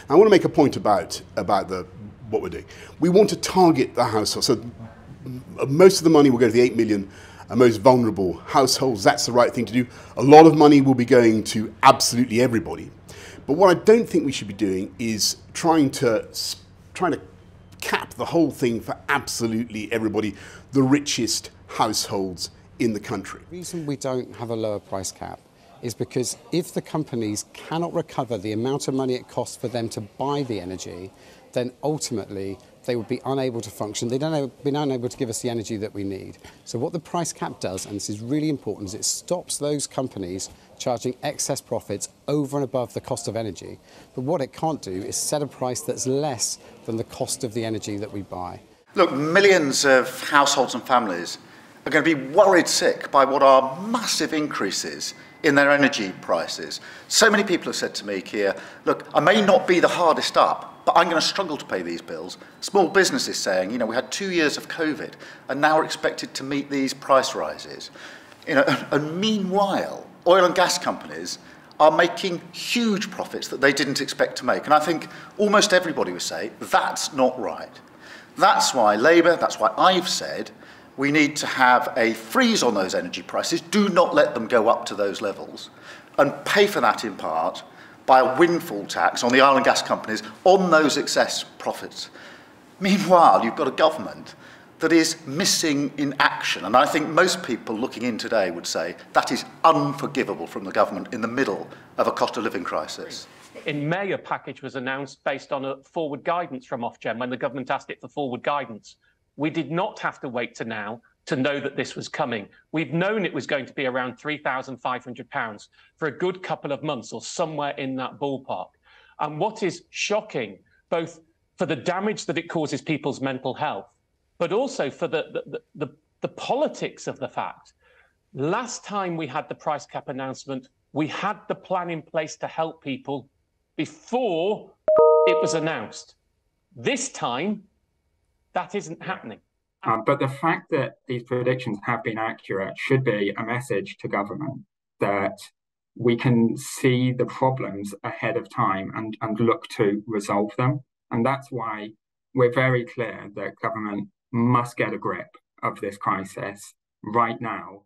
I want to make a point about what we're doing. We want to target the household. So most of the money will go to the 8 million most vulnerable households. That's the right thing to do. A lot of money will be going to absolutely everybody. But what I don't think we should be doing is trying to cap the whole thing for absolutely everybody, the richest households in the country. The reason we don't have a lower price cap is because if the companies cannot recover the amount of money it costs for them to buy the energy, then ultimately they would be unable to function. They'd be unable to give us the energy that we need. So what the price cap does, and this is really important, is it stops those companies charging excess profits over and above the cost of energy. But what it can't do is set a price that's less than the cost of the energy that we buy. Look, millions of households and families are going to be worried sick by what are massive increases in their energy prices. So many people have said to me, Keir, look, I may not be the hardest up, but I'm going to struggle to pay these bills. Small businesses saying, you know, we had 2 years of COVID and now we're expected to meet these price rises. You know, and meanwhile, oil and gas companies are making huge profits that they didn't expect to make. And I think almost everybody would say that's not right. That's why Labour, that's why I've said we need to have a freeze on those energy prices. Do not let them go up to those levels and pay for that in part by a windfall tax on the oil and gas companies on those excess profits. Meanwhile, you've got a government that is missing in action. And I think most people looking in today would say that is unforgivable from the government in the middle of a cost of living crisis. In May, a package was announced based on a forward guidance from Ofgem when the government asked it for forward guidance. We did not have to wait to now to know that this was coming. We've known it was going to be around £3,500 for a good couple of months or somewhere in that ballpark. And what is shocking, both for the damage that it causes people's mental health, but also for the politics of the fact, last time we had the price cap announcement, we had the plan in place to help people before it was announced. This time, that isn't happening. But the fact that these predictions have been accurate should be a message to government that we can see the problems ahead of time and look to resolve them. And that's why we're very clear that government must get a grip of this crisis right now.